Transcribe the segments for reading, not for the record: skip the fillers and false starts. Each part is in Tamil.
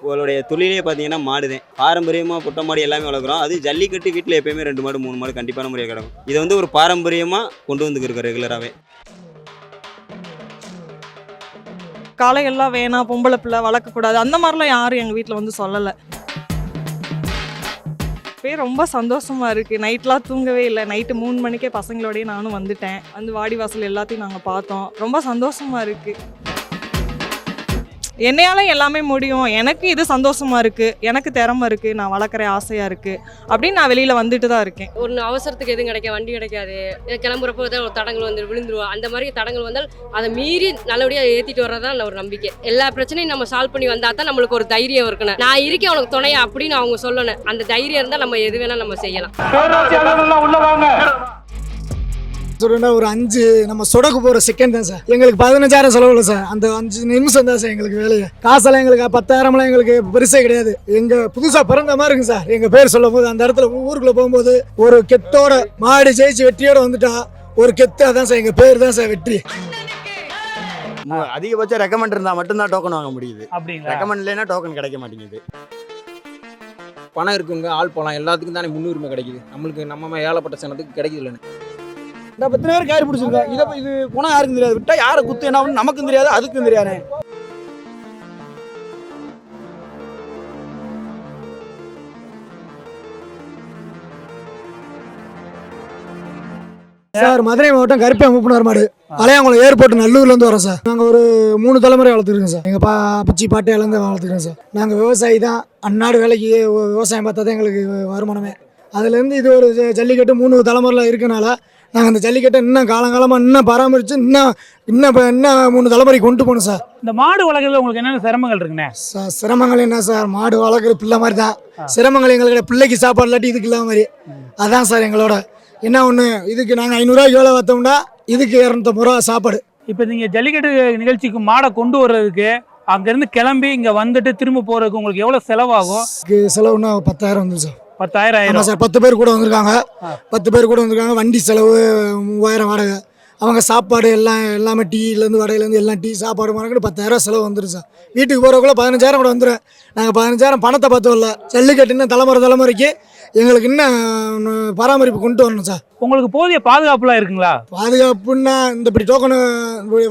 உங்களுடைய தொழிலே பார்த்தீங்கன்னா மாடு தான். பாரம்பரியமாக புட்ட மாடு எல்லாமே வளர்க்குறோம். அது ஜல்லிக்கட்டு வீட்டில் எப்பயுமே 2 மாடு 3 மாடு கண்டிப்பான முறையாக கிடக்கும். இதை வந்து ஒரு பாரம்பரியமாக கொண்டு வந்துருக்கோம் ரெகுலராகவே. காளைகள்லாம் வேணாம், பொம்பளை பிள்ளை வளர்க்கக்கூடாது, அந்த மாதிரிலாம் யாரும் எங்கள் வீட்டில் வந்து சொல்லலை. ரொம்ப சந்தோஷமா இருக்குது. நைட்லாம் தூங்கவே இல்லை. நைட்டு 3 மணிக்கே பசங்களோடய நானும் வந்துட்டேன். வந்து வாடி வாசல் எல்லாத்தையும் நாங்கள் பார்த்தோம். ரொம்ப சந்தோஷமா இருக்குது. என்னையால எல்லாமே முடியும், எனக்கு இது சந்தோஷமா இருக்குது, எனக்கு திறமை இருக்குது, நான் வளர்க்குற ஆசையாக இருக்குது அப்படின்னு நான் வெளியில் வந்துட்டு தான் இருக்கேன். ஒரு அவசரத்துக்கு எதுவும் கிடைக்காது, வண்டி கிடைக்காது, கிளம்புறப்போ தான் ஒரு தடங்கள் வந்து விழுந்துருவோம். அந்த மாதிரி தடங்கள் வந்தால் அதை மீறி நல்லபடியாக ஏற்றிட்டு வர்றதான் ஒரு நம்பிக்கை. எல்லா பிரச்சனையும் நம்ம சால்வ் பண்ணி வந்தால் தான் நம்மளுக்கு ஒரு தைரியம் இருக்கணும். நான் இருக்கேன் உனக்கு துணையா அப்படின்னு அவங்க சொல்லணும். அந்த தைரியம் இருந்தால் நம்ம எது வேணால் நம்ம செய்யலாம். சொல்லுன்னா ஒரு 5 நம்ம சொடக்கு போகிற செகண்ட் தான் சார். எங்களுக்கு 15,000 செலவு இல்லை சார். அந்த 5 நிமிஷம் தான் சார் எங்களுக்கு வேலையை. காசெல்லாம் எங்களுக்கு 10,000லாம் எங்களுக்கு பெருசே கிடையாது. எங்கள் புதுசாக பிறந்த மாதிரி இருக்குங்க சார். எங்கள் பேர் சொல்லும் போது அந்த இடத்துல ஊருக்குள்ளே போகும்போது ஒரு கெத்தோட மாடு ஜெயிச்சு வெற்றியோட வந்துட்டா ஒரு கெத்து, அதான் சார் எங்கள் பேர் தான் சார் வெற்றி. அதிகபட்சம் ரெக்கமெண்ட் இருந்தால் மட்டும்தான் டோக்கன் வாங்க முடியுது. அப்படிங்களா? ரெக்கமெண்ட் இல்லைன்னா டோக்கன் கிடைக்க மாட்டேங்குது. பணம் இருக்குங்க, ஆள் போகலாம், எல்லாத்துக்கும் தானே முன்னுரிமை கிடைக்குது. நம்மளுக்கு நம்ம ஏழப்பட்ட சனத்துக்கு கிடைக்குது இல்லைன்னு. இந்த 10 பேர் காரி பிடிச்சிருக்கோம். இது போனால் யாருக்கும் தெரியாது, விட்டா யாரை குத்து என்ன நமக்கும் தெரியாது, அதுக்கும் தெரியாது. சார் மதுரை மாவட்டம் கருப்பை மூப்பனார் மாடு அலையாங்குளம் ஏர்போர்ட் நல்லூர்லேருந்து வரோம் சார். நாங்கள் ஒரு 3 தலைமுறை வளர்த்துருக்கோம் சார். எங்கள் அப்பச்சி பாட்டையிலேருந்து வளர்த்துக்கிறோம் சார். நாங்கள் விவசாயி தான். அந்நாடு வேலைக்கு விவசாயம் பார்த்தா தான் எங்களுக்கு வருமானமே. அதுலேருந்து இது ஒரு ஜல்லிக்கட்டு 3 தலைமுறையில் இருக்கனால நாங்கள் அந்த ஜல்லிக்கட்டை இன்னும் காலங்காலமாக இன்னும் பராமரித்து இன்னும் 3 தலைமுறை கொண்டு போகணும் சார். இந்த மாடு வளர்க்குறதுல உங்களுக்கு என்னென்ன சிரமங்கள் இருக்குண்ணே? சார் சிரமங்கள் என்ன சார், மாடு வளர்க்குற பிள்ளை மாதிரி தான். சிரமங்கள் எங்களுக்கு பிள்ளைக்கு சாப்பாடு இல்லாட்டி இதுக்கு இல்லாத மாதிரி அதான் சார் எங்களோட என்ன ஒன்று. இதுக்கு நாங்கள் 500 ரூபாய்க்கு வேலை பார்த்தோம்னா இதுக்கு 250 ரூபா சாப்பாடு. இப்போ நீங்கள் ஜல்லிக்கட்டு நிகழ்ச்சிக்கு மாடை கொண்டு வர்றதுக்கு அங்கேருந்து கிளம்பி இங்கே வந்துட்டு திரும்ப போகிறதுக்கு உங்களுக்கு எவ்வளோ செலவாகும்? செலவுன்னா 10,000 வந்துடும் சார். 10,000 ஆயிரும் சார். 10 பேர் கூட வந்திருக்காங்க. 10 பேர் கூட வந்திருக்காங்க. வண்டி செலவு 3000 வாடகை. அவங்க சாப்பாடு எல்லாமே டீலேருந்து வடையிலேருந்து எல்லாம் டீ சாப்பாடு மாடக்கு 10,000 செலவு வந்துடும் சார். வீட்டுக்கு போகிறக்குள்ள 15,000 கூட வந்துடும். நாங்கள் 15,000 பணத்தை பார்த்து வரல. ஜல்லிக்கட்டு இன்னும் தலைமுறைக்கு எங்களுக்கு இன்னும் பராமரிப்பு கொண்டு வரணும் சார். உங்களுக்கு போதிய பாதுகாப்புலாம் இருக்குங்களா? பாதுகாப்புன்னா இந்த இப்படி டோக்கனு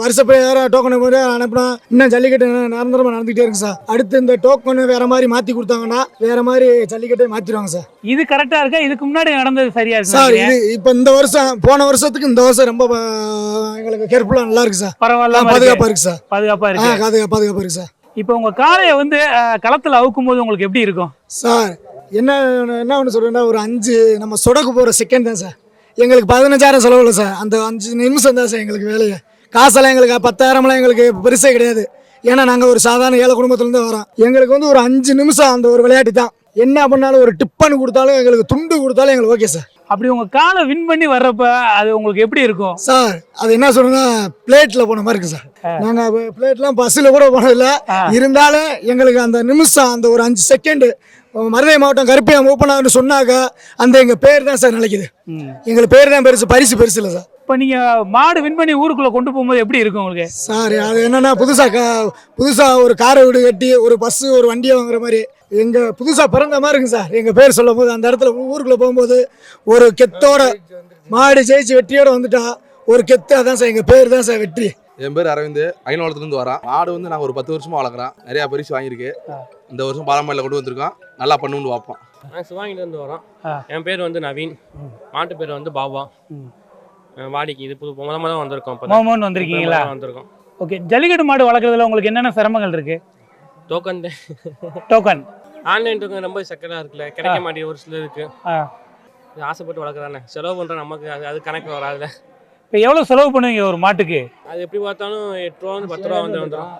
வருஷப்பேர டோக்கனு போது அனுப்பினா இன்னும் ஜல்லிக்கட்டு நிரந்தரமாக நடந்துகிட்டே இருக்கு சார். அடுத்து இந்த டோக்கனு வேற மாதிரி மாற்றி கொடுத்தாங்கன்னா வேற மாதிரி ஜல்லிக்கட்டை மாற்றிடுவாங்க சார். இது கரெக்டாக இருக்கா? இதுக்கு முன்னாடி நடந்தது சரியா இருக்கு சார்? இது இப்போ இந்த வருஷம் போன வருஷத்துக்கு இந்த வருஷம் ரொம்ப எங்களுக்கு கேர்ஃபுல்லாக நல்லா இருக்கு சார். பரவாயில்ல, பாதுகாப்பாக இருக்கு சார். பாதுகாப்பாக இருக்கு. பாதுகாப்பாக இருக்கு சார். இப்போ உங்கள் காளையை வந்து களத்தில் அவுக்கும் போது உங்களுக்கு எப்படி இருக்கும் சார்? என்ன ஒன்று சொல்கிறேன்னா ஒரு 5 நம்ம சொடக்கு போகிற செகண்ட் தான் சார். எங்களுக்கு 15,000 செலவு இல்லை சார். அந்த 5 நிமிஷம் தான் சார் எங்களுக்கு வேலையை. காசெல்லாம் எங்களுக்கு 10,000லாம் எங்களுக்கு பெருசே கிடையாது. ஏன்னா நாங்கள் ஒரு சாதாரண ஏழை குடும்பத்துலேருந்து வரோம். எங்களுக்கு வந்து ஒரு 5 நிமிஷம் அந்த ஒரு விளையாட்டு தான். என்ன பண்ணாலும் ஒரு டிப்பன் கொடுத்தாலும் எங்களுக்கு துண்டு கொடுத்தாலும் எங்களுக்கு ஓகே சார். அப்படி உங்கள் காலை வின் பண்ணி வர்றப்ப அது உங்களுக்கு எப்படி இருக்கும் சார்? அது என்ன சொல்றேன்னா பிளேட்டில் போன மாதிரி இருக்கு சார். நாங்கள் பிளேட்லாம் பஸ்ஸில் கூட போனதில்லை. இருந்தாலும் எங்களுக்கு அந்த நிமிஷம் அந்த ஒரு 5 செகண்டு மதுரை மாவட்டம் கருப்பையா மூப்பனார்னு சொன்னாக்க அந்த எங்கள் பேர் தான் சார் நினைக்குது. எங்களுக்கு பேர் தான் பெருசு, பரிசு பெருசு இல்லை சார். இப்போ நீங்கள் மாடு வின் பண்ணி ஊருக்குள்ளே கொண்டு போகும்போது எப்படி இருக்கும் உங்களுக்கு? சார் அது என்னென்னா புதுசாக ஒரு காரை வீடு கட்டி ஒரு பஸ்ஸு ஒரு வண்டியை வாங்குற மாதிரி எங்கள் புதுசாக பிறந்த மாதிரி இருக்குங்க சார். எங்கள் பேர் சொல்லும் போது அந்த இடத்துல ஊருக்குள்ளே போகும்போது ஒரு கெத்தோட மாடு ஜெயிச்சு வெற்றியோட வந்துட்டா ஒரு கெத்து, அதான் சார் எங்கள் பேர் தான் சார் வெற்றி. என் பேர் அரவிந்த், அயனோளத்துலேருந்து வரோம். மாடு வந்து நாங்கள் ஒரு 10 வருஷமாக வளர்க்குறோம். நிறையா பரிசு வாங்கியிருக்கு. இந்த வருஷம் பாரம்பரியில் கொண்டு வந்திருக்கோம். நல்லா பண்ணுன்னு பார்ப்போம். நாங்கள் சிவாங்கிலேருந்து வரோம். என் பேர் வந்து நவீன், மாட்டு பேர் வந்து பாபா. வாடிக்கு இது புது மொதல் தான் வந்திருக்கோம். மோமோன்னு வந்திருக்கீங்களா? வந்திருக்கோம். ஓகே. ஜல்லிக்கட்டு மாடு வளர்க்குறதுல உங்களுக்கு என்னென்ன சிரமங்கள் இருக்கு? டோக்கன் ஆன்லைன் டோக்கன் ரொம்ப சக்கராக இருக்குல்ல, கிடைக்க மாட்டேங்குது ஒரு சிலருக்கு. ஆசைப்பட்டு வளர்க்குறானே, செலவு பண்ணுற நமக்கு அது கணக்கு வராதுல. இப்போ எவ்வளோ செலவு பண்ணுவீங்க ஒரு மாட்டுக்கு? அது எப்படி பார்த்தாலும் 8 ரூபா வந்து 10 ரூபா வந்துடும்.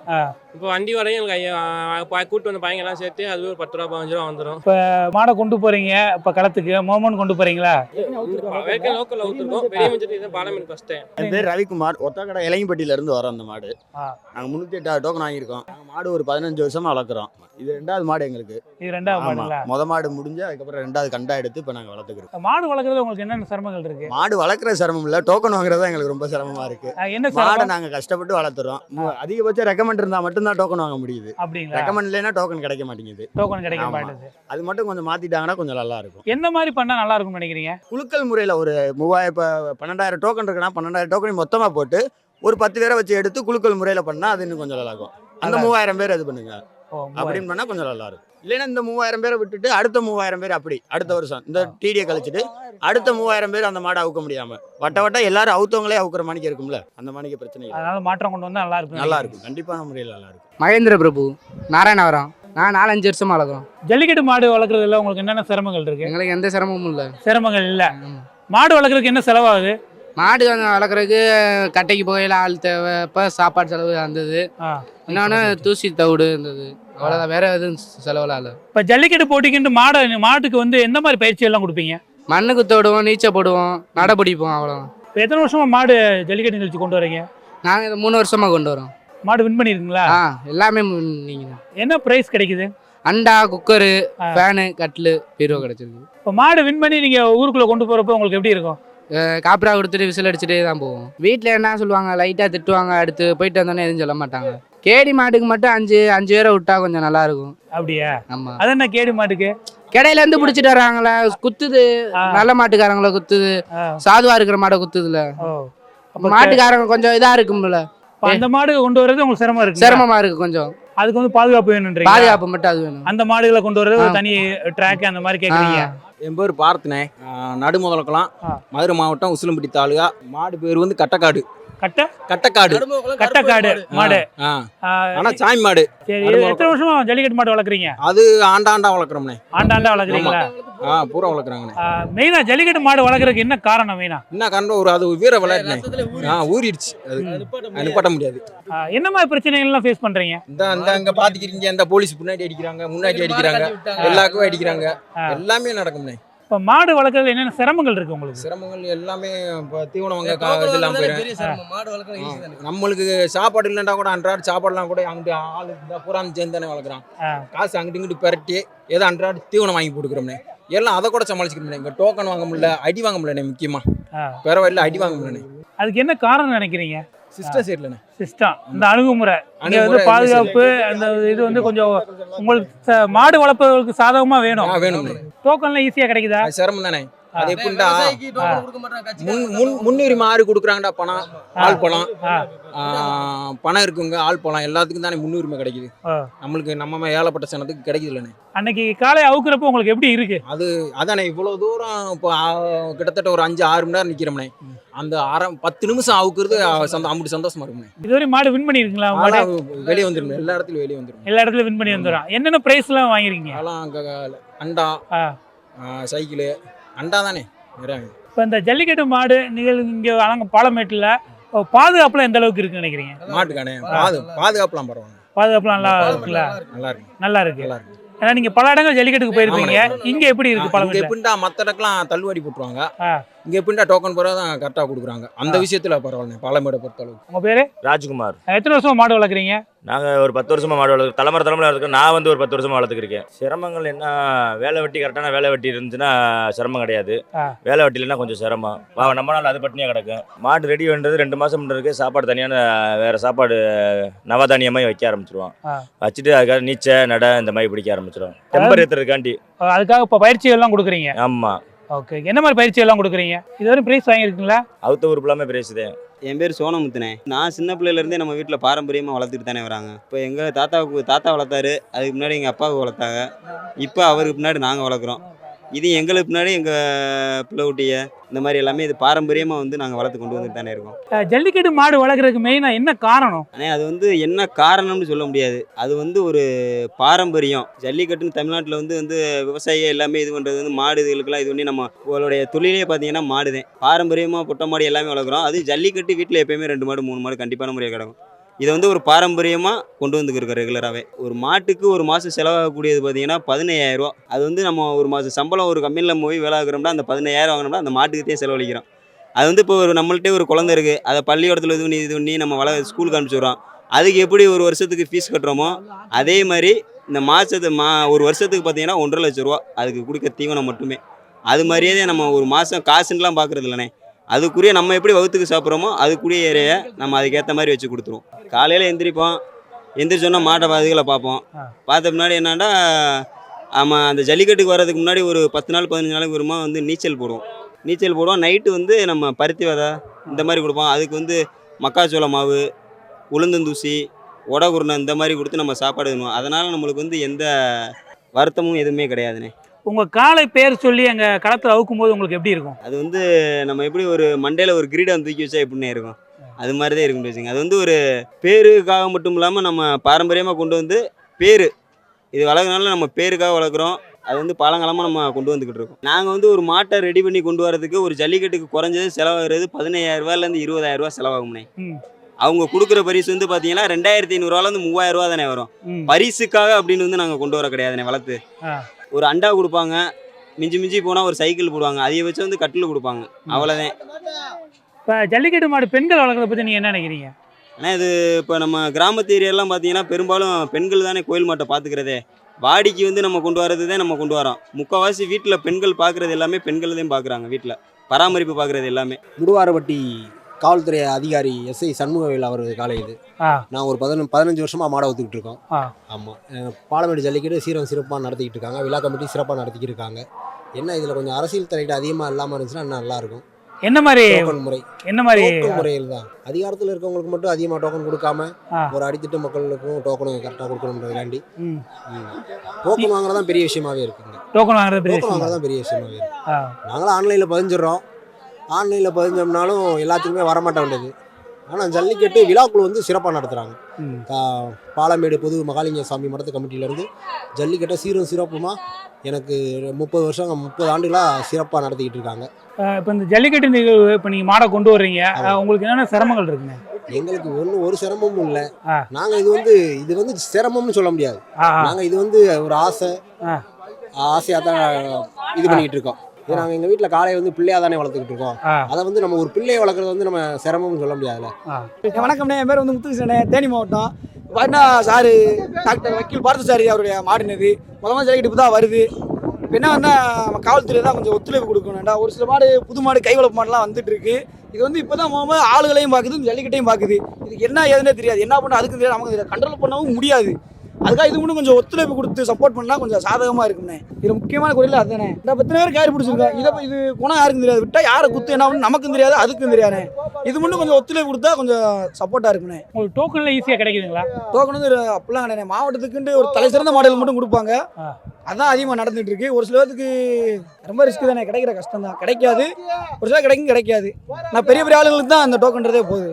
இப்போ வண்டி வரையும் எங்களுக்கு கூட்டு வந்து பையங்க எல்லாம் சேர்த்து அது ஒரு 10 ரூபா 15 ரூபா வந்துடும். இப்போ மாடை கொண்டு போறீங்க, இப்போ களத்துக்கு மோமோன் கொண்டு போறீங்களா? லோக்கல் ஊற்றுருக்கோம். பெரிய மஞ்சள் இதை பாலமீன் ஃபர்ஸ்ட் டைம். என் பேர் ரவிக்குமார், ஒத்தக்கடை இளைஞப்பட்டியிலேருந்து வரோம். அந்த மாடு நாங்கள் 308 டோக்கன் வாங்கியிருக்கோம். நாங்கள் மாடு ஒரு 15 வருஷமாக வளர்க்குறோம். இது 2வது மாடு எங்களுக்கு. இது 2வது மாடுங்களா? மாடு முடிஞ்சு அதுக்கப்புறம் 2வது கண்டா எடுத்து இப்போ நாங்கள் வளர்த்துக்கிறோம். மாடு வளர்க்குறதுல உங்களுக்கு என்னென்ன சிரமங்கள் இருக்கு? மாடு வளர்க்குற சிரமம் இல்லை, டோக்கன் வாங்குறது எங்களுக்கு ரொம்ப சிரமமாக இருக்குது. என்ன மாடை நாங்கள் கஷ்டப்பட்டு வளர்த்துறோம். அதிகபட்சம் ரெக்கமெண்ட் இருந்தால் மட்டும் மட்டும்தான் டோக்கன் வாங்க முடியுது. அப்படிங்களா? ரெக்கமெண்ட் இல்லைன்னா டோக்கன் கிடைக்க மாட்டேங்குது. டோக்கன் கிடைக்க ஆமா. மாட்டேங்குது. அது மட்டும் கொஞ்சம் மாற்றிட்டாங்கன்னா கொஞ்சம் நல்லா இருக்கும். என்ன மாதிரி பண்ணா நல்லா இருக்கும்னு நினைக்கிறீங்க? குலுக்கல் முறையில் ஒரு 3000 இப்போ 12,000 டோக்கன் இருக்குன்னா 12,000 டோக்கனையும் மொத்தமாக போட்டு ஒரு 10 பேரை வச்சு எடுத்து குலுக்கல் முறையில் பண்ணால் அது இன்னும் கொஞ்சம் நல்லா இருக்கும். அந்த 3000 பேர் இது பண்ணுங்க அப்படின்னு பண்ணால் கொஞ்சம் நல்லா இருக்கும். இல்லைன்னா இந்த 3000 பேரை விட்டுட்டு அடுத்த 3000 பேர் அப்படி அடுத்த வருஷம் இந்த டிடியை கழிச்சிட்டு அடுத்த 3000 பேர் அந்த மாடை அவுக்க முடியாம வட்ட எல்லாரும் அவுத்தவங்களே அவுக்குற மாணிக்க இருக்கும்ல, அந்த மாணிக்க பிரச்சனை இல்லை. அதனால மாற்றம் கொண்டு வந்தா நல்லா இருக்கும். நல்லா இருக்கும், கண்டிப்பான முறையில் நல்லா இருக்கும். மகேந்திர பிரபு, நாராயணவரம். நான் 4-5 வருஷமா வளர்க்குறோம். ஜல்லிக்கட்டு மாடு வளர்க்குறதுல உங்களுக்கு என்னென்ன சிரமங்கள் இருக்கு? எங்களுக்கு எந்த சிரமமும் இல்லை. சிரமங்கள் இல்லை. மாடு வளர்க்குறதுக்கு என்ன செலவாகுது? மாடு வளர்க்குறதுக்கு கட்டைக்கு போகையில் ஆள் தேவை, இப்போ சாப்பாடு செலவு இருந்தது, இன்னொன்று தூசி தவிடு இருந்தது, அவ்வளோதான். வேற எதுவும் செலவெல்லாம் இல்லை. இப்போ ஜல்லிக்கட்டு போட்டிக்கிட்டு மாட்டுக்கு வந்து எந்த மாதிரி பயிற்சி எல்லாம் கொடுப்பீங்க? மண்ணு குத்த விடுவோம், நீச்சல் போடுவோம், நட பிடிப்போம், அவ்வளோதான். இப்போ எத்தனை வருஷமா மாடு ஜல்லிக்கட்டு நிகழ்ச்சி கொண்டு வரீங்க? நாங்கள் இதை 3 வருஷமா கொண்டு வரோம். மாடு வின் பண்ணியிருக்குங்களா? எல்லாமே நீங்கள் என்ன ப்ரைஸ் கிடைக்குது? அண்டா, குக்கரு, ஃபேனு, கட்லு, பீரோ கிடைச்சிருக்கு. இப்போ மாடு வின் பண்ணி நீங்கள் ஊருக்குள்ளே கொண்டு போகிறப்போ உங்களுக்கு எப்படி இருக்கும்? காப்பரா கொடுத்துட்டு விசில் அடிச்சுட்டே தான் போவோம். வீட்டில் என்ன சொல்லுவாங்க, லைட்டாக திட்டுவாங்க, அடுத்து போயிட்டு வந்தோன்னே எதுவும் சொல்ல மாட்டாங்க. கேடி மாட்டுக்கு மட்டும் 5 பேரை விட்டா கொஞ்சம் நல்லா இருக்கும். அப்படியா? ஆமாம். அது என்ன கேடி மாட்டுக்கு? கடையிலேருந்து பிடிச்சிட்டு வர்றாங்களே, குத்துது, நல்ல மாட்டுக்காரங்கள குத்துது, சாதுவா இருக்கிற மாடை குத்துதுல, மாட்டுக்காரங்க கொஞ்சம் இதாக இருக்கும்ல. அந்த மாடு கொண்டு வர்றது உங்களுக்கு சிரமம் இருக்கு? சிரமமா இருக்கு கொஞ்சம். அதுக்கு வந்து பாதுகாப்பு வேணும்ன்றீங்க? பாதுகாப்பு மட்டும் அது வேணும். அந்த மாடுகளை கொண்டு வர்றது ஒரு தனி ட்ராக் அந்த மாதிரி கேட்குறீங்க? என் பேர் பார்த்தனே, நடுமுதலக்கலாம், மதுரை மாவட்டம் உசிலம்பட்டி தாலுகா. மாடு பேர் வந்து கட்டக்காடு. கட்டக்காடு கட்டக்காடு மாடு. ஆனா சாமி மாடு. சரி, எத்தனை வருஷமா ஜல்லிக்கட்டு மாடு வளர்க்குறீங்க? அது ஆண்டாண்டா வளர்க்குறோம்னே. ஆண்டாண்டா வளர்க்குறீங்களா? பூரா வளர்க்குறாங்கண்ணே. மெயினா ஜல்லிக்கட்டு மாடு வளர்க்குறதுக்கு என்ன காரணம்? மெயினா என்ன காரணம்? ஒரு அது வீர விளையாட்டுனே, ஊறிடுச்சு, அது நிப்பாட்ட முடியாது. என்ன மாதிரி பிரச்சனைகள் எல்லாம் ஃபேஸ் பண்றீங்க? இந்த அங்க பாத்துக்கிறீங்க, இந்த போலீஸ் முன்னாடி அடிக்கிறாங்க, முன்னாடி அடிக்கிறாங்க, எல்லாருக்கும் அடிக்கிறாங்க, எல்லாமே நடக்கும்ண்ணே. இப்போ மாடு வளர்க்குறதுல என்னென்ன சிரமங்கள் இருக்கு உங்களுக்கு? சிரமங்கள் எல்லாமே இப்போ தீவனம் வாங்க இதெல்லாம் போயிடும். நம்மளுக்கு சாப்பாடு இல்லைன்னா கூட அன்றாட சாப்பாடுலாம் கூட அங்கிட்டு ஆளு இந்த பூரா சேர்ந்து தானே வளர்க்குறான். காசு அங்கிட்டு இங்கிட்டு பெரட்டி ஏதோ அன்றாட தீவனம் வாங்கி போட்டுக்கிறோம்னே, எல்லாம் அதை கூட சமாளிச்சுக்கிறோம்னே. இங்கே டோக்கன் வாங்க முடியல, அடி வாங்க முடியலண்ணே. முக்கியமாக பரவாயில்ல, அடி வாங்க முடியலண்ணே. அதுக்கு என்ன காரணம் நினைக்கிறீங்க? சிஸ்டம் சரியில்லைண்ணே. சிஸ்டம், இந்த அணுகுமுறை இங்கே வந்து பாதுகாப்பு, அந்த இது வந்து கொஞ்சம் உங்களுக்கு மாடு வளர்ப்பவர்களுக்கு சாதகமாக வேணும். வேணும்ண்ணே. டோக்கன்லாம் ஈஸியாக கிடைக்குதா? சிரமம் தானே. அது எப்படின்னா முன்னுரிமை ஆறு கொடுக்குறாங்கடா. பணம், ஆள் பழம், பணம் இருக்குங்க, ஆள் பழம் எல்லாத்துக்கும் தானே முன்னுரிமை கிடைக்குது. நம்மளுக்கு நம்ம ஏழப்பட்ட சனத்துக்கு கிடைக்குது இல்லைண்ணே. அன்னைக்கு காலை அவுக்குறப்போ உங்களுக்கு எப்படி இருக்கு? அதானே இவ்வளவு தூரம் இப்போ கிட்டத்தட்ட ஒரு 5-6 மணி நேரம் நிக்கிறோம்னே. அந்த 10 நிமிஷம் அவுக்குறது அம்புட்டு சந்தோஷமா இருக்குமே. இதுவரை மாடு வின் பண்ணிருக்கீங்களா? வெளியே வந்துடும், எல்லா இடத்துலயும் வெளியே வந்துடும். எல்லா இடத்துலயும் வின் பண்ணி வந்துடும். என்னென்ன பிரைஸ் எல்லாம் வாங்கிருக்கீங்க? அண்டா, சைக்கிள், அண்டா தானே நிறைய. இப்போ இந்த ஜல்லிக்கட்டு மாடு இங்கே பாலமேட்டில் பாதுகாப்புலாம் எந்த அளவுக்கு இருக்குன்னு நினைக்கிறீங்க? மாட்டுக்கானே பாதுகாப்புலாம் பரவாயில்ல. பாதுகாப்புலாம் நல்லா இருக்குல்ல? நல்லா இருக்கு. ஏன்னா நீங்க பல இடங்கள் ஜல்லிக்கட்டுக்கு போயிருப்பீங்க, இங்க எப்படி இருக்கு? பாலமேட்டில் எப்படின்னா மற்ற இடத்துலாம் தள்ளுவாடி போட்டுருவாங்க, இங்க எப்படின்னா டோக்கன் போற தான் கரெக்டா கொடுக்குறாங்க. அந்த விஷயத்துல பரவாயில்ல பாலமேடை பொறுத்த அளவுக்கு. உங்க பேரு? ராஜ்குமார். எத்தனை வருஷமா மாடு வளர்க்குறீங்க? நாங்கள் ஒரு 10 வருஷமா மாடு வளர்க்குறோம். தலைமுறை வளர்க்குறோம். நான் வந்து ஒரு 10 வருஷமா வளர்த்துக்கிறேன். சிரமங்கள் என்ன, வேலை வெட்டி கரெக்டான வேலை வெட்டி இருந்துச்சுன்னா சிரமம் கிடையாது. வேலை வெட்டி இல்லைன்னா கொஞ்சம் சிரமம். நம்ம நாள் அது பட்டினியாக கிடக்கும். மாடு ரெடி பண்ணுறது 2 மாதம் இருக்கு. சாப்பாடு தனியான வேறு சாப்பாடு நவதானியமாக வைக்க ஆரம்பிச்சிருவோம். வச்சுட்டு அதுக்காக நீச்சல் நட இந்த மாதிரி பிடிக்க ஆரம்பிச்சிடும். டெம்பர் ஏற்றுறதுக்காண்டி. அதுக்காக இப்போ பயிற்சி எல்லாம் கொடுக்குறீங்க? ஆமாம். ஓகே, என்ன மாதிரி பயிற்சி எல்லாம் கொடுக்குறீங்க? இதுவரை பிரைஸ் வாங்கியிருக்கீங்களா? அவுத்த ஊர் ஃபுல்லாமே பிரைஸ் தான். என் பேர் சோனமுத்துனே. நான் சின்ன பிள்ளையிலேருந்தே நம்ம வீட்டில் பாரம்பரியமாக வளர்த்துட்டு தானே வராங்க. இப்போ எங்கள் தாத்தா வளர்த்தாரு, அதுக்கு முன்னாடி எங்கள் அப்பாவுக்கு வளர்த்தாங்க, இப்போ அவருக்கு பின்னாடி நாங்கள் வளர்க்குறோம். இது எங்களுக்கு பின்னாடி எங்கள் பிள்ளைகுட்டிய இந்த மாதிரி எல்லாமே இது பாரம்பரியமாக வந்து நாங்கள் வளர்த்து கொண்டு வந்துட்டு தானே இருக்கோம். ஜல்லிக்கட்டு மாடு வளர்க்குறதுக்கு மெயினாக என்ன காரணம்? ஆனால் அது வந்து என்ன காரணம்னு சொல்ல முடியாது. அது வந்து ஒரு பாரம்பரியம். ஜல்லிக்கட்டுன்னு தமிழ்நாட்டில் வந்து விவசாயிகள் எல்லாமே இது பண்ணுறது வந்து மாடு இதுகளுக்கெல்லாம் இது பண்ணி நம்ம உங்களுடைய தொழிலே பார்த்தீங்கன்னா மாடு தான். பாரம்பரியமாக பொட்டை மாடு எல்லாமே வளர்க்குறோம். அது ஜல்லிக்கட்டு வீட்டில் எப்போயுமே 2 மாடு 3 மாடு கண்டிப்பான முறையாக கிடக்கும். இதை வந்து ஒரு பாரம்பரியமாக கொண்டு வந்துருக்கோம் ரெகுலராகவே. ஒரு மாட்டுக்கு ஒரு மாதம் செலவாகக்கூடியது பார்த்தீங்கன்னா 15,000 ரூபா. அது வந்து நம்ம ஒரு மாதம் சம்பளம் ஒரு கம்பெனியில் போய் வேலை ஆகுறோம்னா அந்த 15,000 வாங்கினோம்னா அந்த மாட்டுக்கிட்டே செலவழிக்கிறோம். அது வந்து இப்போ நம்மள்ட்டே ஒரு குழந்தை இருக்குது, அதை பள்ளிக்கூடத்தில் இது பண்ணி நம்ம ஸ்கூலுக்கு அனுப்பிச்சுடுறோம். அதுக்கு எப்படி ஒரு வருஷத்துக்கு ஃபீஸ் கட்டுறோமோ அதே மாதிரி இந்த ஒரு வருஷத்துக்கு பார்த்தீங்கன்னா 1.5 லட்ச ரூபா அதுக்கு கொடுக்க தீவனம் மட்டுமே. அது மாதிரியே நம்ம ஒரு மாதம் காசுன்னெலாம் பார்க்குறது இல்லைண்ணே. அதுக்குரிய நம்ம எப்படி வகுத்துக்கு சாப்பிட்றோமோ அதுக்குரிய ஏரியை நம்ம அதுக்கேற்ற மாதிரி வச்சு கொடுத்துருவோம். காலையில் எந்திரிப்போம், எந்திரிச்சோன்னா மாட்டை பாதுகளை பார்ப்போம். பார்த்த பின்னாடி என்னன்னா ஆமாம் அந்த ஜல்லிக்கட்டுக்கு வர்றதுக்கு முன்னாடி ஒரு 10 நாள் 15 நாளுக்கு வருமா வந்து நீச்சல் போடுவோம். நைட்டு வந்து நம்ம பருத்தி விதை இந்த மாதிரி கொடுப்போம். அதுக்கு வந்து மக்காச்சோள மாவு, உளுந்தந்தூசி, உடகுருணை இந்த மாதிரி கொடுத்து நம்ம சாப்பாடு பண்ணுவோம். அதனால் நம்மளுக்கு வந்து எந்த வருத்தமும் எதுவுமே கிடையாதுண்ணே. உங்கள் காளை பேர் சொல்லி அங்கே களத்தில் அவுக்கும் போது உங்களுக்கு எப்படி இருக்கும்? அது வந்து நம்ம எப்படி ஒரு மண்டையில் ஒரு கிரீடம் தூக்கி வச்சா எப்படின்னே இருக்கும், அது மாதிரி தான் இருக்கும் வச்சுங்க. அது வந்து ஒரு பேருக்காக மட்டும் இல்லாமல் நம்ம பாரம்பரியமாக கொண்டு வந்து பேர் இது வளர்க்கறனால நம்ம பேருக்காக வளர்க்குறோம். அது வந்து பழங்காலமாக நம்ம கொண்டு வந்துக்கிட்டு இருக்கோம். நாங்கள் வந்து ஒரு மாட்டை ரெடி பண்ணி கொண்டு வரதுக்கு ஒரு ஜல்லிக்கட்டுக்கு குறைஞ்சது செலவாகிறது 15,000 20,000 செலவாகும்னே. அவங்க கொடுக்குற பரிசு வந்து பார்த்தீங்கன்னா 2,500 3,000 தானே வரும். பரிசுக்காக அப்படின்னு வந்து நாங்கள் கொண்டு வர கிடையாதுண்ணே. வளர்த்து ஒரு அண்டா கொடுப்பாங்க, மிஞ்சி போனால் ஒரு சைக்கிள் போடுவாங்க, அதிக வச்சு வந்து கட்டில் கொடுப்பாங்க, அவ்வளோதான். இப்போ ஜல்லிக்கட்டு மாடு பெண்கள் வளர்க்குறத பற்றி நீங்கள் என்ன நினைக்கிறீங்க? ஆனால் இது இப்போ நம்ம கிராமத்து ஏரியாலாம் பார்த்தீங்கன்னா பெரும்பாலும் பெண்கள் தானே கோயில் மாட்டை பார்த்துக்கிறதே. வாடிக்கு வந்து நம்ம கொண்டு வரது தான் நம்ம கொண்டு வரோம். முக்கால்வாசி வீட்டில் பெண்கள் பார்க்குறது எல்லாமே பெண்கள் தான் பார்க்குறாங்க. வீட்டில் பராமரிப்பு பார்க்குறது எல்லாமே. முடுவாரப்பட்டி காவல்துறை அதிகாரி எஸ்ஐ சண்முகவேல் அவர் காலை இது. நான் ஒரு 15 வருஷமாக மாடை ஒத்துக்கிட்டு இருக்கோம். ஆமாம், பாலமேடு ஜல்லிக்கட்டு சீரம் சிறப்பாக நடத்திக்கிட்டு இருக்காங்க. விழா கமிட்டி சிறப்பாக நடத்திக்கிட்டு இருக்காங்க. என்ன இதில் கொஞ்சம் அரசியல் தலையீடு அதிகமாக இல்லாமல் இருந்துச்சுன்னா இன்னும் நல்லாயிருக்கும். என்ன மாதிரி முறை முறையில் தான் அதிகாரத்தில் இருக்கவங்களுக்கு மட்டும் அதிகமாக டோக்கன் கொடுக்காம ஒரு அடித்தட்டு மக்களுக்கும் டோக்கன் கரெக்டாக கொடுக்கணுன்றதுக்காண்டி டோக்கன் வாங்குறதான் பெரிய விஷயமாவே இருக்குங்க. டோக்கன் வாங்குறதான் பெரிய விஷயமாவே இருக்கு. நாங்களும் ஆன்லைனில் பதிஞ்சிடறோம். ஆன்லைனில் பதிஞ்சோம்னாலும் எல்லாத்துக்குமே வரமாட்ட வேண்டியது. ஆனால் ஜல்லிக்கட்டு விழாக்குழு வந்து சிறப்பாக நடத்துகிறாங்க. பாலமேடு பொது மகாலிங்க சாமி மடத்து கமிட்டியிலேருந்து ஜல்லிக்கட்டை சீரும் சிறப்புமாக எனக்கு 30 ஆண்டுகளாக சிறப்பாக நடத்திக்கிட்டு இருக்காங்க. இப்போ இந்த ஜல்லிக்கட்டு நிகழ்வு இப்போ நீங்கள் மாடை கொண்டு வர்றீங்க, உங்களுக்கு என்னென்ன சிரமங்கள் இருக்குங்க? எங்களுக்கு ஒரு சிரமமும் இல்லை. நாங்கள் இது வந்து சிரமம்னு சொல்ல முடியாது. நாங்கள் இது வந்து ஒரு ஆசையாக தான் இது பண்ணிக்கிட்டு இருக்கோம். இது நாங்கள் எங்கள் வீட்டில் காலையை வந்து பிள்ளையாக தானே வளர்த்துக்கிட்டு இருக்கோம். அதை வந்து நம்ம ஒரு பிள்ளையை வளர்க்குறது வந்து நம்ம சிரமம்னு சொல்ல முடியாதுல்ல. வணக்கம்ண்ணே, என் பேர் வந்து முத்துகிருஷ்ணனே, தேனி மாவட்டம். பார்த்தா சாரு டாக்டர் வக்கீல் பார்த்தசாரி அவருடைய மாடுனது முதல்ல ஜல்லிக்கட்டு தான் வருது. இப்போ என்ன வந்தால் காவல்துறை தான் கொஞ்சம் ஒத்துழைப்பு கொடுக்கணும்டா. ஒரு சில மாடு புது மாடு கை வளர்ப்பு மாடுலாம் வந்துட்டு இருக்கு. இது வந்து இப்போ தான் ஆளுகளையும் பார்க்குது, ஜல்லிக்கட்டையும் பார்க்குது. இதுக்கு என்ன ஏதுன்னே தெரியாது, என்ன பண்ண அதுக்கு தெரியாது, நமக்கு தெரியாது, கண்ட்ரோல் பண்ணவும் முடியாது. அதுக்காக இது மட்டும் கொஞ்சம் ஒத்துழைப்பு கொடுத்து சப்போர்ட் பண்ணால் கொஞ்சம் சாதகமாக இருக்கும்ண்ணே. இது முக்கியமான குறையில் அதுதானே. இந்த 10 பேர் கயிறு பிடிச்சிருக்கோம். இது குணம் யாருக்கும் தெரியாது, விட்டால் யாரை குத்து என்ன பண்ணு நமக்கும் தெரியாது, அதுக்கும் தெரியாதுண்ணே. இது மட்டும் கொஞ்சம் ஒத்துழைப்பு கொடுத்தா கொஞ்சம் சப்போர்ட்டாக இருக்குண்ணே. உங்களுக்கு டோக்கன்ல ஈஸியாக கிடைக்குதுங்களா? டோக்கன் வந்து அப்படிலாம் கிடையாது. மாவட்டத்துக்குன்ட்டு ஒரு தலை சிறந்த மாடல் மட்டும் கொடுப்பாங்க. அதுதான் அதிகமாக நடந்துட்டு இருக்கு. ஒரு சில பேருக்கு ரொம்ப ரிஸ்க் தானே, கிடைக்கிற கஷ்டம் தான், கிடைக்காது. ஒரு சில கிடைக்காது. நான் பெரிய ஆளுங்களுக்கு தான் அந்த டோக்கன்றதே போகுது.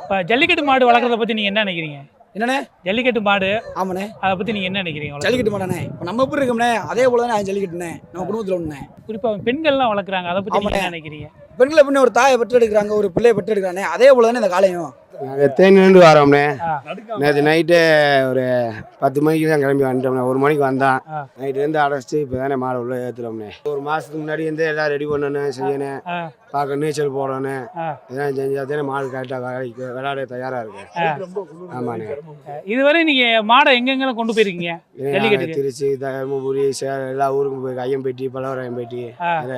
இப்போ ஜல்லிக்கட்டு மாடு வளர்க்குறத பற்றி நீங்கள் என்ன நினைக்கிறீங்க? என்னண்ணே? ஜல்லிக்கட்டு மாடு. ஆமாண்ணே. அதை பற்றி நீங்கள் என்ன நினைக்கிறீங்க? ஜல்லிக்கட்டு மாடாண்ணே இப்போ நம்ம எப்படி இருக்கோம்ண்ணே, அதே போல தானே ஜல்லிக்கட்டுண்ணே நம்ம குடும்பத்தில் ஒன்றுண்ணே. குறிப்பாக பெண்கள்லாம் வளர்க்குறாங்க, அதை பற்றி என்ன நினைக்கிறீங்க? பெண்கள் எப்படின்னு ஒரு தாயை பெற்றெடுக்கிறாங்க, ஒரு பிள்ளையை பெற்றெடுக்கிறானே, அதே போல தானே இந்த காலையும். நாங்கள் தேனிலேருந்து வரோம்ண்ணே. நேற்று நைட்டு ஒரு 10 மணிக்கு தான் கிளம்பி வந்துட்டோம்ண்ணே. 1 மணிக்கு வந்தான். நைட்லேருந்து அடைச்சிட்டு இப்போ தானே மாடு உள்ள ஏற்றுறோம்ண்ணே. ஒரு மாதத்துக்கு முன்னாடி வந்து எல்லாம் ரெடி பண்ணணும், செய்யணும், பார்க்க நீச்சல் போடணும், இதெல்லாம் செஞ்சால் தானே மாடு கரெக்டாக விளையாட தயாராக இருக்கு. ஆமாண்ணே. இதுவரை நீங்கள் மாடை எங்கெங்கெல்லாம் கொண்டு போயிருக்கீங்க? திருச்சி, தருமபுரி, எல்லா ஊருக்கும் போய் ஐயம்பேட்டி, பல்லவராயம்பேட்டி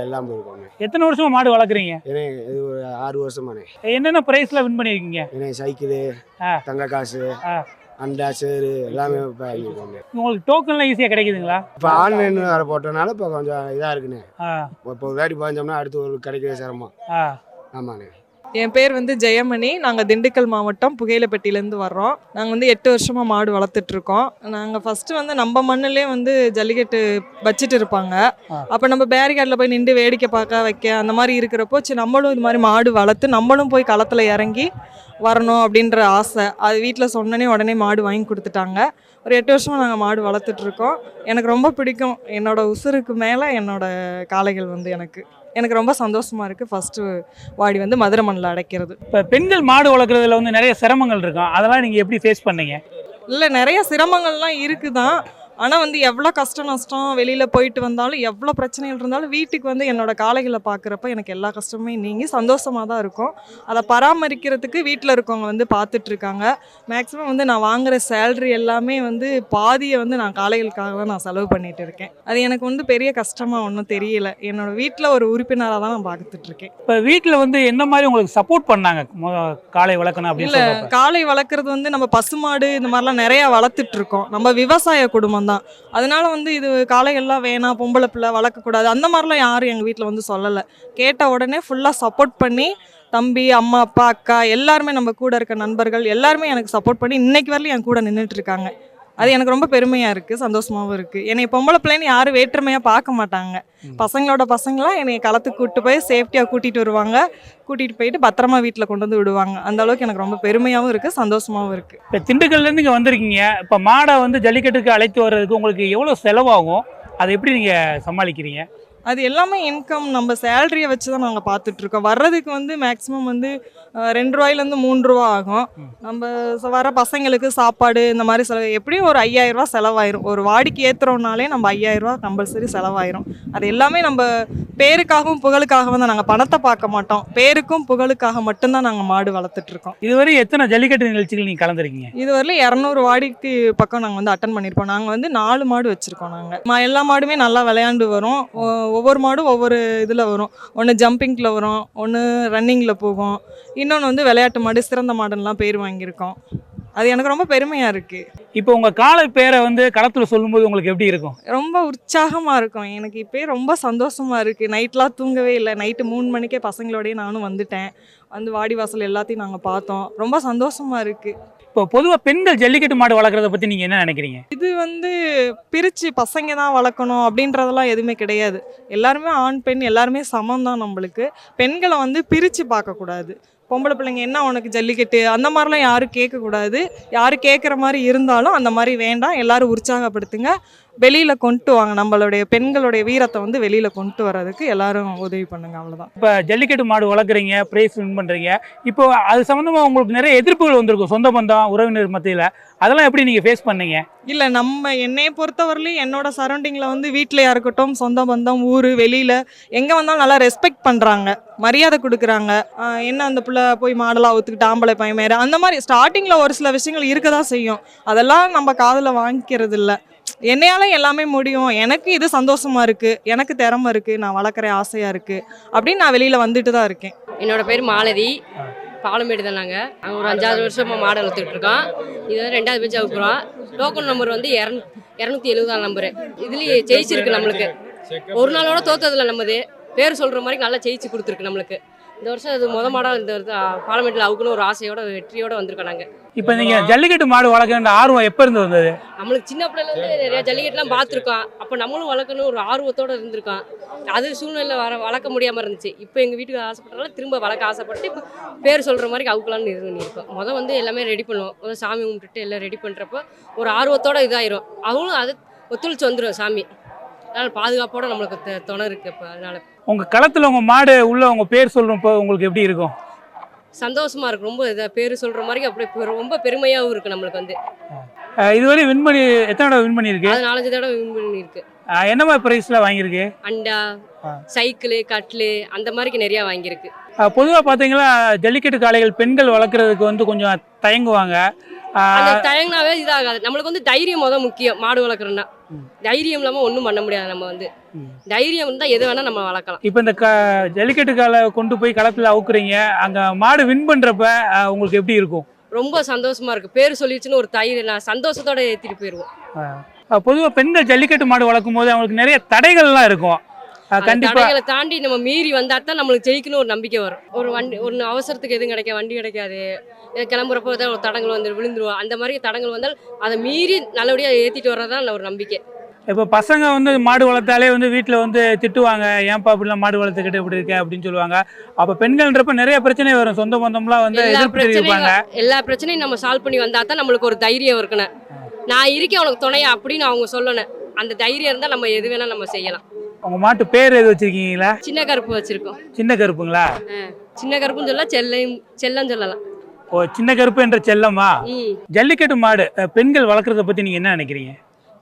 எல்லாம் போயிருக்கோம். எத்தனை வருஷமா மாடு வளர்க்குறீங்க? இது ஒரு 6 வருஷமாண்ணே. என்னென்ன ப்ரைஸில் வின் பண்ணியிருக்கீங்க? சைக்கிளு, தங்க காசு, அண்டா, சேரு எல்லாமே வாங்கியிருக்கோங்க. உங்களுக்கு டோக்கன்லாம் ஈஸியாக கிடைக்குதுங்களா? இப்போ ஆன்லைன் வர போட்டனால இப்போ கொஞ்சம் இதாக இருக்குண்ணே. இப்போ வேடி பாஞ்சோம்னா அடுத்து ஒரு கிடைக்கிற சிரமம். ஆமாண்ணே. என் பேர் வந்து ஜெயமணி. நாங்கள் திண்டுக்கல் மாவட்டம் புகையிலப்பட்டியிலேருந்து வர்றோம். நாங்கள் வந்து 8 வருஷமாக மாடு வளர்த்துட்ருக்கோம். நாங்கள் ஃபஸ்ட்டு வந்து நம்ம மண்ணிலே வந்து ஜல்லிக்கட்டு வச்சுட்டு இருப்பாங்க. அப்போ நம்ம பேரிகார்டில் போய் நின்று வேடிக்கை பார்க்க வைக்க அந்த மாதிரி இருக்கிறப்போ சரி நம்மளும் இது மாதிரி மாடு வளர்த்து நம்மளும் போய் களத்தில் இறங்கி வரணும் அப்படின்ற ஆசை. அது வீட்டில் சொன்னனே உடனே மாடு வாங்கி கொடுத்துட்டாங்க. ஒரு 8 வருஷமாக நாங்கள் மாடு வளர்த்துட்ருக்கோம். எனக்கு ரொம்ப பிடிக்கும். என்னோடய உசுருக்கு மேலே என்னோடய காளைகள் வந்து எனக்கு ரொம்ப சந்தோஷமாக இருக்குது. ஃபஸ்ட்டு வாடி வந்து மதுரை மண்ணில் அடைக்கிறது. இப்போ பெண்கள் மாடு வளர்க்குறதுல வந்து நிறைய சிரமங்கள் இருக்கும், அதெல்லாம் நீங்கள் எப்படி ஃபேஸ் பண்ணீங்க? இல்லை, நிறைய சிரமங்கள்லாம் இருக்குது தான். ஆனால் வந்து எவ்வளோ கஷ்ட நஷ்டம் வெளியில் போயிட்டு வந்தாலும் எவ்வளோ பிரச்சனைகள் இருந்தாலும் வீட்டுக்கு வந்து என்னோட காளைகளை பார்க்குறப்ப எனக்கு எல்லா கஷ்டமே நீங்கி சந்தோஷமாக தான் இருக்கும். அதை பராமரிக்கிறதுக்கு வீட்டில் இருக்கவங்க வந்து பார்த்துட்ருக்காங்க. மேக்ஸிமம் வந்து நான் வாங்குகிற சேல்ரி எல்லாமே வந்து பாதியை வந்து நான் காளைகளுக்காக தான் நான் செலவு பண்ணிகிட்டு இருக்கேன். அது எனக்கு வந்து பெரிய கஷ்டமாக ஒன்றும் தெரியல. என்னோடய வீட்டில் ஒரு உறுப்பினராக தான் நான் பார்த்துட்ருக்கேன். இப்போ வீட்டில் வந்து எந்த மாதிரி உங்களுக்கு சப்போர்ட் பண்ணாங்க காளை வளர்க்கணும் அப்படின்னு இல்லை, சொல்றப்ப? காளை வளர்க்குறது வந்து நம்ம பசுமாடு இந்த மாதிரிலாம் நிறையா வளர்த்துட்ருக்கோம். நம்ம விவசாய குடும்பம் தான். அதனால வந்து இது காளைகள்லாம் வேணாம், பொம்பளை பிள்ளை வளர்க்கக்கூடாது அந்த மாதிரிலாம் யாரும் எங்கள் வீட்டில் வந்து சொல்லலை. கேட்ட உடனே ஃபுல்லாக சப்போர்ட் பண்ணி தம்பி, அம்மா, அப்பா, அக்கா எல்லாருமே நம்ம கூட இருக்க நண்பர்கள் எல்லாருமே எனக்கு சப்போர்ட் பண்ணி இன்னைக்கு வரலையும் என் கூட நின்றுட்டு இருக்காங்க. அது எனக்கு ரொம்ப பெருமையாக இருக்குது, சந்தோஷமாகவும் இருக்குது. என்னை பொம்பளை பிள்ளைன்னு யாரும் வேற்றுமையாக பார்க்க மாட்டாங்க. பசங்களோட பசங்களாம் என்னை களத்துக்கு கூப்பிட்டு போய் சேஃப்டியாக கூட்டிகிட்டு வருவாங்க. கூட்டிகிட்டு போயிட்டு பத்திரமா வீட்டில் கொண்டு வந்து விடுவாங்க. அந்த அளவுக்கு எனக்கு ரொம்ப பெருமையாகவும் இருக்குது, சந்தோஷமாகவும் இருக்குது. இப்போ திண்டுக்கல்லேருந்து இங்கே வந்திருக்கீங்க. இப்போ மாடை வந்து ஜல்லிக்கட்டுக்கு அழைத்து வர்றதுக்கு உங்களுக்கு எவ்வளோ செலவாகும்? அதை எப்படி நீங்கள் சமாளிக்கிறீங்க? அது எல்லாமே இன்கம் நம்ம சேலரியை வச்சு தான் நாங்கள் பார்த்துட்ருக்கோம். வர்றதுக்கு வந்து மேக்ஸிமம் வந்து 2 ரூபாயிலேருந்து 3 ரூபா ஆகும். நம்ம வர பசங்களுக்கு சாப்பாடு இந்த மாதிரி செலவு எப்படியும் ஒரு 5000 ரூபா செலவாயிரும். ஒரு வாடிக்கு ஏற்றுறோம்னாலே நம்ம 5000 ரூபா கம்பல்சரி செலவாயிரும். அது எல்லாமே நம்ம பேருக்காகவும் புகழுக்காகவும் தான். நாங்கள் பணத்தை பார்க்க மாட்டோம். பேருக்கும் புகழுக்காக மட்டும்தான் நாங்கள் மாடு வளர்த்துட்ருக்கோம். இதுவரை எத்தனை ஜல்லிக்கட்டு நிகழ்ச்சிகள் நீங்கள் கலந்துருக்கீங்க? இதுவரையிலும் 200 வாடிக்கு பக்கம் நாங்கள் வந்து அட்டன் பண்ணியிருப்போம். நாங்கள் வந்து 4 மாடு வச்சுருக்கோம். நாங்கள் எல்லா மாடுமே நல்லா விளையாண்டு வரும். ஒவ்வொரு மாடும் ஒவ்வொரு இதில் வரும். ஒன்று ஜம்பிங்கில் வரும், ஒன்று ரன்னிங்கில் போகும், இன்னொன்று வந்து விளையாட்டு மாடு சிறந்த மாடுன்னெலாம் பேர் வாங்கியிருக்கோம். அது எனக்கு ரொம்ப பெருமையாக இருக்குது. இப்போ உங்கள் காளை பேரை வந்து களத்தில் சொல்லும்போது உங்களுக்கு எப்படி இருக்கும்? ரொம்ப உற்சாகமாக இருக்கும். எனக்கு இப்போயே ரொம்ப சந்தோஷமாக இருக்குது. நைட்லாம் தூங்கவே இல்லை. நைட்டு 3 மணிக்கே பசங்களோடய நானும் வந்துட்டேன். வந்து வாடி வாசல் எல்லாத்தையும் நாங்கள் பார்த்தோம். ரொம்ப சந்தோஷமாக இருக்குது. இப்போ பொதுவாக பெண்கள் ஜல்லிக்கட்டு மாடு வளர்க்குறத பற்றி நீங்கள் என்ன நினைக்கிறீங்க? இது வந்து பிரித்து பசங்க தான் வளர்க்கணும் அப்படின்றதெல்லாம் எதுவுமே கிடையாது. எல்லாருமே ஆண் பெண் எல்லாருமே சமம் தான். நம்மளுக்கு பெண்களை வந்து பிரித்து பார்க்கக்கூடாது. பொம்பளை பிள்ளைங்க என்ன உனக்கு ஜல்லிக்கட்டு அந்த மாதிரிலாம் யாரும் கேட்கக்கூடாது. யார் கேட்குற மாதிரி இருந்தாலும் அந்த மாதிரி வேண்டாம். எல்லாரும் உற்சாகப்படுத்துங்க, வெளியில் கொண்டு வாங்க. நம்மளுடைய பெண்களுடைய வீரத்தை வந்து வெளியில் கொண்டு வர்றதுக்கு எல்லாரும் உதவி பண்ணுங்க. அவ்வளோதான். இப்போ ஜல்லிக்கட்டு மாடு வளர்க்குறீங்க, ப்ரைஸ் வின் பண்ணுறீங்க. இப்போ அது சம்மந்தமாக உங்களுக்கு நிறைய எதிர்ப்புகள் வந்திருக்கும் சொந்த பந்தம் உறவினர் மத்தியில். அதெல்லாம் எப்படி நீங்கள் ஃபேஸ் பண்ணீங்க? இல்லை, நம்ம என்னையை பொறுத்தவரையிலையும் என்னோட சரௌண்டிங்கில் வந்து வீட்டிலையா இருக்கட்டும், சொந்த பந்தம், ஊர், வெளியில் எங்கே வந்தாலும் நல்லா ரெஸ்பெக்ட் பண்ணுறாங்க, மரியாதை கொடுக்குறாங்க. என்ன அந்த பிள்ளை போய் மாடலாக ஒத்துக்கிட்டு ஆம்பளை பையன் மேலே அந்த மாதிரி ஸ்டார்டிங்கில் ஒரு சில விஷயங்கள் இருக்க தான் செய்யும். அதெல்லாம் நம்ம காதில் வாங்கிக்கிறது இல்லை. என்னையால எல்லாமே முடியும், எனக்கு இது சந்தோஷமா இருக்கு, எனக்கு திறமை இருக்கு, நான் வளர்க்குற ஆசையா இருக்கு அப்படின்னு நான் வெளியில வந்துட்டு தான் இருக்கேன். என்னோட பேர் மாலதி, பாலமேடு தான். நாங்கள் ஒரு 5-6 வருஷமாக மாடு வளர்த்துக்கிட்டு இருக்கோம். இது வந்து 2வது பேச்சு அவுக்குறோம். டோக்கன் நம்பர் வந்து 270 நம்பரு. இதுலேயே ஜெயிச்சிருக்கு நம்மளுக்கு. ஒரு நாளோட தோத்ததில்லை. நம்மது பேர் சொல்கிற மாதிரி நல்லா ஜெயிச்சு கொடுத்துருக்கு நம்மளுக்கு. இந்த வருஷம் அது மாடாக இந்த பாலமேட்டில் அவுக்குன்னு ஒரு ஆசையோட வெற்றியோட வந்திருக்கோம் நாங்கள். இப்போ நீங்கள் ஜல்லிக்கட்டு மாடு வளர்க்குற ஆர்வம் எப்போ இருந்து வந்தது? நம்மளுக்கு சின்ன பிள்ளைலேருந்து நிறையா ஜல்லிக்கட்டுலாம் பார்த்துருக்கோம். அப்போ நம்மளும் வளர்க்கணும் ஒரு ஆர்வத்தோடு இருந்திருக்கோம். அது சூழ்நிலை வளர்க்க முடியாமல் இருந்துச்சு. இப்போ எங்கள் வீட்டுக்கு ஆசைப்பட்டாலும் திரும்ப வளர்க்க ஆசைப்பட்டு இப்போ பேர் சொல்கிற மாதிரி அவுக்கலான்னு இது பண்ணியிருக்கோம். வந்து எல்லாமே ரெடி பண்ணுவோம். சாமி கும்பிட்டுட்டு எல்லாம் ரெடி பண்ணுறப்போ ஒரு ஆர்வத்தோடு இதாயிரும். அவங்களும் அது ஒத்துழைச்சு வந்துடும் சாமி. அதனால் பாதுகாப்போடு நம்மளுக்கு துணை இருக்குது. இப்போ அதனால் உங்கள் களத்தில் உங்கள் மாடு உள்ள உங்கள் பேர் சொல்கிறப்போ உங்களுக்கு எப்படி இருக்கும்? சந்தோஷமாக இருக்கும். ரொம்ப இதாக பேர் சொல்கிற மாதிரி அப்படி ரொம்ப பெருமையாகவும் இருக்குது நம்மளுக்கு. வந்து இதுவரை வின் பண்ணி எத்தனை தடவை வின் பண்ணியிருக்கு? அது 4-5 தடவை வின் பண்ணியிருக்கு. என்ன மாதிரி ப்ரைஸ்லாம் வாங்கியிருக்கு? அண்டா, சைக்கிளு, கட்லு அந்த மாதிரிக்கு நிறையா வாங்கியிருக்கு. பொதுவாக பார்த்தீங்கன்னா ஜல்லிக்கட்டு காளைகள் பெண்கள் வளர்க்குறதுக்கு வந்து கொஞ்சம் தயங்குவாங்க. அந்த தயங்கினாவே இதாகாது. நம்மளுக்கு வந்து தைரியம் முக்கியம். மாடு வளர்க்குறோன்னா தைரியம் இல்லாமல் ஒன்றும் பண்ண முடியாது. நம்ம வந்து தைரியம் இருந்தால் எது வேணால் நம்ம வளர்க்கலாம். இப்போ இந்த ஜல்லிக்கட்டு காலை கொண்டு போய் களத்தில் அவுக்குறீங்க, அங்கே மாடு வின் பண்ணுறப்ப உங்களுக்கு எப்படி இருக்கும்? ரொம்ப சந்தோஷமா இருக்கு. பேர் சொல்லிடுச்சுன்னு ஒரு தைரியம், நான் சந்தோஷத்தோட ஏற்றிட்டு போயிடுவோம். பொதுவாக பெண்கள் ஜல்லிக்கட்டு மாடு வளர்க்கும் போது அவங்களுக்கு நிறைய தடைகள்லாம் இருக்கும். தடைகளை தாண்டி நம்ம மீறி வந்தா தான் நம்மளுக்கு ஜெயிக்கணும் ஒரு நம்பிக்கை வரும். ஒரு வண்டி ஒரு அவசரத்துக்கு எதுவும் கிடைக்காது, வண்டி கிடைக்காது, கிளம்புறப்போ தான் ஒரு தடங்கள் வந்து விழுந்துருவோம். அந்த மாதிரி தடங்கள் வந்தால் அதை மீறி நல்லபடியாக ஏற்றிட்டு வர்றதான் ஒரு நம்பிக்கை. இப்போ பசங்க வந்து மாடு வளர்த்தாலே வந்து வீட்டில் வந்து திட்டுவாங்க, ஏன்பா அப்படிலாம் மாடு வளர்த்துக்கிட்டு இப்படி இருக்க அப்படின்னு சொல்லுவாங்க. அப்போ பெண்கள்ன்றப்ப நிறைய பிரச்சனை வரும். சொந்த பந்தம்லாம் வந்து எதிர்ப்பு தெரிவிப்பாங்க. எல்லா பிரச்சனையும் நம்ம சால்வ் பண்ணி வந்தா தான் நம்மளுக்கு ஒரு தைரியம் இருக்கணும். நான் இருக்கேன் உனக்கு துணையா அப்படின்னு அவங்க சொல்லணும். அந்த தைரியம் இருந்தால் நம்ம எது வேணால் நம்ம செய்யலாம். உங்கள் மாட்டு பேர் எது வச்சுருக்கீங்களா? சின்ன கருப்பு வச்சுருக்கோம். சின்ன கருப்புங்களா? சின்ன கருப்புன்னு சொல்லலாம், செல்லம் சொல்லலாம். ஓ, சின்ன கருப்பு என்ற செல்லமா? ஜல்லிக்கட்டு மாடு பெண்கள் வளர்க்குறத பற்றி நீங்கள் என்ன நினைக்கிறீங்க?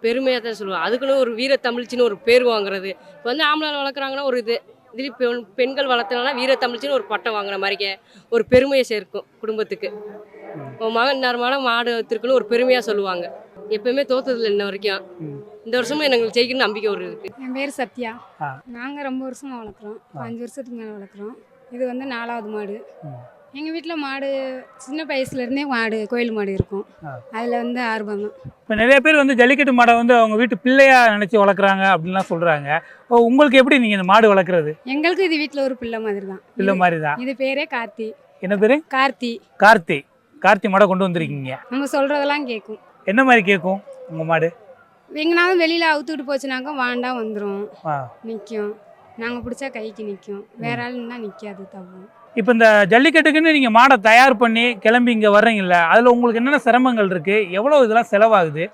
பெருமையாக தான் சொல்லுவாங்க. அதுக்குன்னு ஒரு வீர தமிழ்ச்சின்னு ஒரு பேர் வாங்குறது. இப்போ வந்து ஆம்பளை வளர்க்குறாங்கன்னா ஒரு இதுலேயும் பெண்கள் வளர்த்தனால வீர தமிழ்ச்சின்னு ஒரு பட்டம் வாங்குற மாதிரிக்கே ஒரு பெருமையை சேர்க்கும் குடும்பத்துக்கு. உன் மகன் நேரமான மாடு வளர்த்துருக்குன்னு ஒரு பெருமையாக சொல்லுவாங்க. எப்பயுமே தோத்ததில்லை இன்ன வரைக்கும். இந்த வருஷமும் எங்களுக்கு ஜெயிக்கணும்னு நம்பிக்கை ஒரு இருக்குது. என் பேர் சத்யா. நாங்கள் ரொம்ப வருஷமாக வளர்க்குறோம். 5 வருஷத்துக்கு மேலே வளர்க்குறோம். இது வந்து 4வது மாடு. எங்கள் வீட்டில் மாடு சின்ன வயசுலேருந்தே மாடு கோயில் மாடு இருக்கும். அதில் வந்து ஆர்வம் தான். இப்போ நிறைய பேர் வந்து ஜல்லிக்கட்டு மாடை வந்து அவங்க வீட்டு பிள்ளையா நினச்சி வளர்க்குறாங்க அப்படின்லாம் சொல்கிறாங்க. உங்களுக்கு எப்படி நீங்கள் இந்த மாடு வளர்க்குறது? எங்களுக்கு இது வீட்டில் ஒரு பிள்ளை மாதிரி தான். பிள்ளை மாதிரி தான். இது பேரே கார்த்தி. என்ன பேர்? கார்த்தி. கார்த்தி. கார்த்தி மாடை கொண்டு வந்திருக்கீங்க. நம்ம சொல்கிறதெல்லாம் கேட்கும். என்ன மாதிரி கேட்கும் உங்கள் மாடு? எங்கனாலும் வெளியில் அவுத்துக்கிட்டு போச்சுனாக்கா வாண்டா வந்துடும், நிற்கும். நாங்கள் பிடிச்சா கைக்கு நிற்கும். வேற ஆளுன்னா நிற்காது, தவும். இப்போ இந்த ஜல்லிக்கட்டுக்குன்னு நீங்கள் மாடை தயார் பண்ணி கிளம்பி இங்கே வர்றீங்கல்ல, அதில் உங்களுக்கு என்னென்ன சிரமங்கள் இருக்குது? எவ்வளோ இதெல்லாம் செலவாகுது?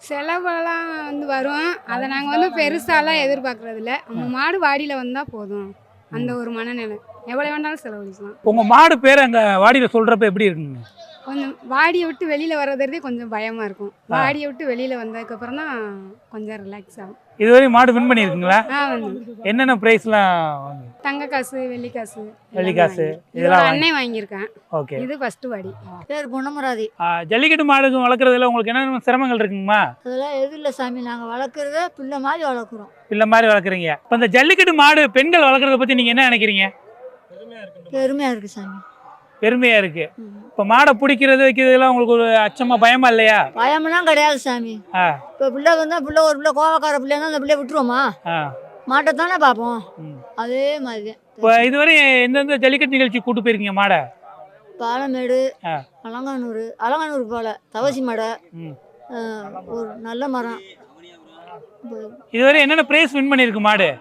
செலவெல்லாம் வந்து வரும். அதை நாங்கள் வந்து பெருசாலாம் எதிர்பார்க்குறதில்ல. நம்ம மாடு வாடியில் வந்தால் போதும், அந்த ஒரு மனநிலை. எவ்வளோ வேணாலும் செலவழிக்கலாம். உங்கள் மாடு பேர் அங்கே வாடியில் சொல்கிறப்ப எப்படி இருக்குங்க? கொஞ்சம் வாடியை விட்டு வெளியில் வர்றதே கொஞ்சம் பயமாக இருக்கும். வாடியை விட்டு வெளியில் வந்ததுக்கப்புறம் தான் கொஞ்சம் ரிலாக்ஸ் ஆகும். இதுவரையும் மாடு வின் பண்ணியிருக்குங்களா? என்னென்ன ப்ரைஸ்லாம்? தங்க காசு, வெள்ளி காசு. வெள்ளி காசு இதெல்லாம் அண்ணே வாங்கியிருக்கேன். ஓகே. இது ஃபர்ஸ்ட் வாடி. பேர் பொன்னமராதி. ஜல்லிக்கட்டு மாடு வளர்க்குறதுல உங்களுக்கு என்னென்ன சிரமங்கள் இருக்குங்கம்மா? அதெல்லாம் எதுவும் இல்லை சாமி. நாங்கள் வளர்க்குறத பிள்ளை மாதிரி வளர்க்குறோம். பிள்ளை மாதிரி வளர்க்குறீங்க. இப்போ இந்த ஜல்லிக்கட்டு மாடு பெண்கள் வளர்க்குறத பற்றி நீங்கள் என்ன நினைக்கிறீங்க? பெருமையாக இருக்குது சாமி. பெருமையாக இருக்குது. இப்போ மாடை பிடிக்கிறது வைக்கிறதுலாம் உங்களுக்கு ஒரு அச்சமாக பயமா இல்லையா? பயமெல்லாம் கிடையாது சாமி. இப்போ பிள்ளை வந்தால் பிள்ளை ஒரு பிள்ளை கோவக்கார பிள்ளை இருந்தால் அந்த பிள்ளைய விட்டுருவோமா? மாட்டை தானே பார்ப்போம். அதே மாதிரி தான். இப்போ இதுவரை எந்தெந்த ஜல்லிக்கட்டு நிகழ்ச்சி கூட்டு போயிருக்கீங்க மாடை? பாலமேடு, அலங்கானூர் போல தவசி மாடை, ஒரு நல்ல மரம். இதுவரை என்னென்ன ப்ரைஸ் வின் பண்ணியிருக்கு மாடு?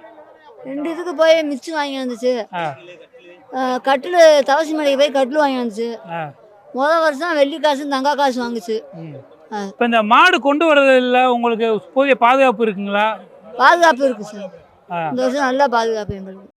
2 இதுக்கு போய் மிச்சம் வாங்கி வந்துச்சு. கட்டில் தவசி மலைக்கு போய் கட்டில் வாங்கி வந்துச்சு. முதல் வருஷம் வெள்ளி காசு தங்க காசு வாங்குச்சு. இப்போ இந்த மாடு கொண்டு வரதில்ல உங்களுக்கு போதிய பாதுகாப்பு இருக்குங்களா? பாதுகாப்பு இருக்குது சார். இந்த வருஷம் நல்லா பாதுகாப்பு எங்களுக்கு.